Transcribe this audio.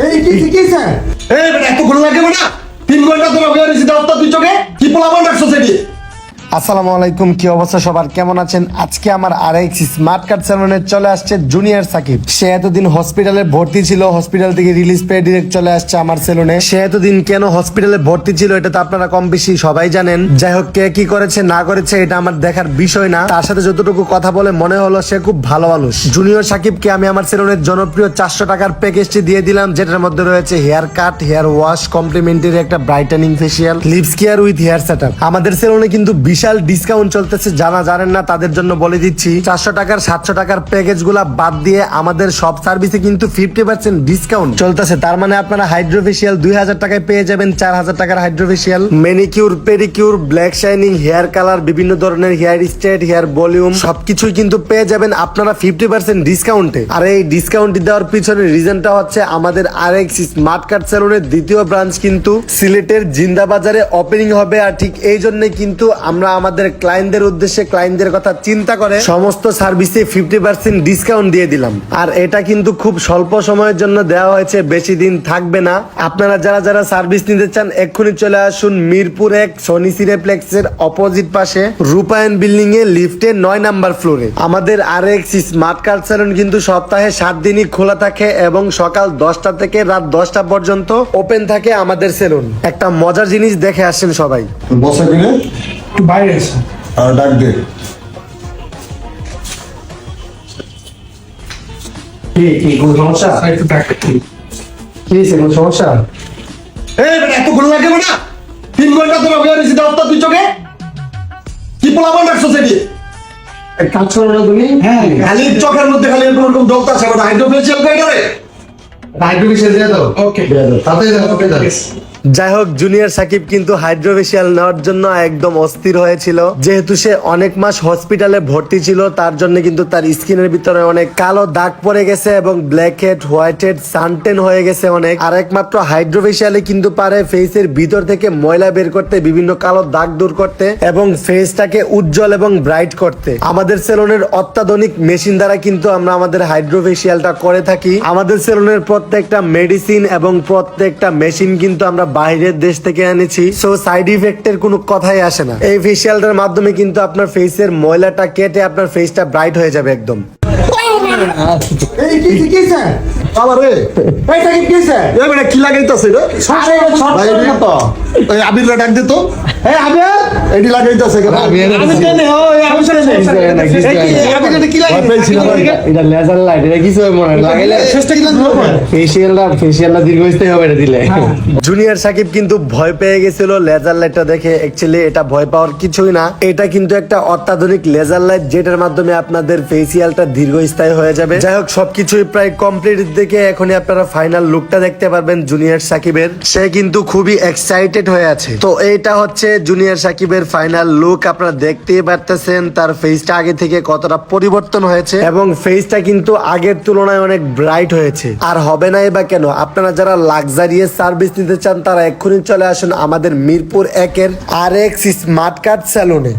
এই কি স্যার? এই বেটা এত গুলো লাগে না? 3 ঘন্টা ধরে বসে রইছি দাওয়াত তুই চোখে কি পোলাপান রাখছস এটি? আসসালামু আলাইকুম, কি অবস্থা সবার, কেমন আছেন? আজকে আমার RX স্মার্ট কার্ড সেলুনে চলে আসছে জুনিয়র সাকিব। সে এতদিন হসপিটালে ভর্তি ছিল, হসপিটাল থেকে রিলিজ পেয়ে ডিরেক্ট চলে আসছে আমার সেলুনে। সে এতদিন কেন হসপিটালে ভর্তি ছিল এটা তো আপনারা কম বেশি সবাই জানেন। যাই হোক, কে কি করেছে না করেছে এটা আমার দেখার বিষয় না। তার সাথে যতটুকু কথা বলে মনে হলো সে খুব ভালো মানুষ। জুনিয়র সাকিবকে আমি আমার সেলুনের জনপ্রিয় 400 টাকার প্যাকেজটি দিয়ে দিলাম, যেটার মধ্যে রয়েছে hair cut, hair wash, complimentary একটা brightening facial, lips care with hair setup. আমাদের সেলুনে কিন্তু বিশাল ডিসকাউন্ট চলতেছে, যারা জানেন না তাদের জন্য বলে দিচ্ছি। 400 টাকার 700 টাকার প্যাকেজ গুলা বাদ দিয়ে আমাদের সব সার্ভিসে কিন্তু 50% ডিসকাউন্ট চলতেছে। তার মানে আপনারা হাইড্রোফেশিয়াল 2000 টাকায় পেয়ে যাবেন 4000 টাকার hydrofacial, manicure, pedicure, black shining, hair colour, বিভিন্ন ধরনের হেয়ার স্ট্রেট, হেয়ার ভলিউম সবকিছুই কিন্তু পেয়ে যাবেন আপনারা 50% ডিসকাউন্টে। আর এই ডিসকাউন্ট দেওয়ার পিছনে রিজনটা হচ্ছে আমাদের RX স্মার্ট কার্ড সেলুনের দ্বিতীয় ব্রাঞ্চ কিন্তু সিলেটের জিন্দাবাজারে ওপেনিং হবে। আর ঠিক এই জন্য কিন্তু আমরা আমাদের ক্লায়েন্টদের উদ্দেশ্যে, ক্লায়েন্টদের কথা চিন্তা করে সমস্ত সার্ভিসে 50% ডিসকাউন্ট দিয়ে দিলাম। আর এটা কিন্তু খুব স্বল্প সময়ের জন্য দেওয়া হয়েছে, বেশি দিন থাকবে না। আপনারা যারা যারা সার্ভিস নিতে চান এক্ষুনি চলে আসুন মিরপুর 1 সনি সিনেপ্লেক্সের অপোজিট পাশে রূপায়ণ বিল্ডিং এ লিফটে 9 নাম্বার ফ্লোরে। আমাদের RX স্মার্ট কার্ড সেলুন কিন্তু সপ্তাহে 7 দিনই খোলা থাকে এবং সকাল 10টা থেকে রাত 10টা পর্যন্ত ওপেন থাকে আমাদের সেলুন। একটা মজার জিনিস দেখে আসেন সবাই। বসা কিনে একটু বাইরে আছে। আর ডাক দে। কি কোন সমস্যা? একটু ব্যাক কি হয়েছে, কোন সমস্যা? এই বেটা এত গুলো লাগে না? 3 ঘন্টা ধরে বসে রইছি দাওয়াত তুই চোখে কি পোলাপান রাখছস এটি? এক কাজ করো না তুমি, হ্যাঁ খালি চোখের মধ্যে খালি এরকম ডলতা আছে, ওটা হাইড্রোফেশিয়াল কই করে? হাইড্রোফেশিয়াল দিয়ে দাও। ওকে তাতে দাও, ওকে দাও। Yes. যাই হোক, জুনিয়র সাকিব কিন্তু হাইড্রোফেশিয়াল নেওয়ার জন্য একদম অস্থির হয়েছিল, যেহেতু সে অনেক মাস হসপিটালে ভর্তি ছিল। তার জন্য কিন্তু তার স্কিনের ভিতরে অনেক কালো দাগ পড়ে গেছে এবং black head, white head, suntan হয়ে গেছে অনেক। আর একমাত্র হাইড্রোফেশিয়ালে কিন্তু পারে ফেসের ভিতর থেকে ময়লা বের করতে, বিভিন্ন কালো দাগ দূর করতে এবং ফেসটাকে উজ্জ্বল এবং ব্রাইট করতে। আমাদের সেলুনের অত্যাধুনিক মেশিন দ্বারা কিন্তু আমরা আমাদের হাইড্রোফেশিয়ালটা করে থাকি। আমাদের সেলুনের প্রত্যেকটা মেডিসিন এবং প্রত্যেকটা মেশিন কিন্তু আমরা বাইরের দেশ থেকে এনেছি, সো সাইড ইফেক্টের কোনো কথাই আসে না। এই ফেসিয়ালটার মাধ্যমে কিন্তু আপনার ফেসের ময়লাটা কেটে আপনার ফেসটা ব্রাইট হয়ে যাবে একদম। এই কি স্যার? বাবা রে, এই সাকিব কি স্যার? এই বেটা কি লাগাইতাছে রে? আরে ভাই এটি তো এই আবিররা ডাক দে তো। এই আবির, এটি লাগাইতাছে কেন? আমি জানি ওই আমি শুনে আমি কি লাগে এটা লেজার লাইট, এটা কিছু মনে লাগাইলে শেষটা কি লাগবে? ফেসিয়ালটা দীর্ঘস্থায়ী হবে এটা দিলে। জুনিয়র সাকিব কিন্তু ভয় পেয়ে গেছিল লেজার লাইটটা দেখে। অ্যাকচুয়ালি এটা ভয় পাওয়ার কিছুই না, এটা কিন্তু একটা অত্যাধুনিক লেজার লাইট, যেটার মাধ্যমে আপনাদের ফেসিয়ালটা দীর্ঘস্থায়ী হয়ে যাবে। যাই হোক, সবকিছুই প্রায় কমপ্লিট দেখে এখনই আপনারা ফাইনাল লুকটা দেখতে পারবেন জুনিয়র সাকিবের। সে কিন্তু খুবই এক্সাইটেড হয়ে আছে। তো এইটা হচ্ছে জুনিয়র সাকিবের ফাইনাল লুক। আপনারা দেখতেই পারতেছেন তার ফেসটা আগে থেকে কতটা পরিবর্তন হয়েছে এবং ফেসটা কিন্তু আগের তুলনায় অনেক ব্রাইট হয়েছে। আর হবে নাই বা কেন? আপনারা যারা লাক্সারিয়াস সার্ভিস নিতে চান তারা এক্ষুনি চলে আসুন আমাদের মিরপুর 1 RX স্মার্ট কার্ড সেলুনে।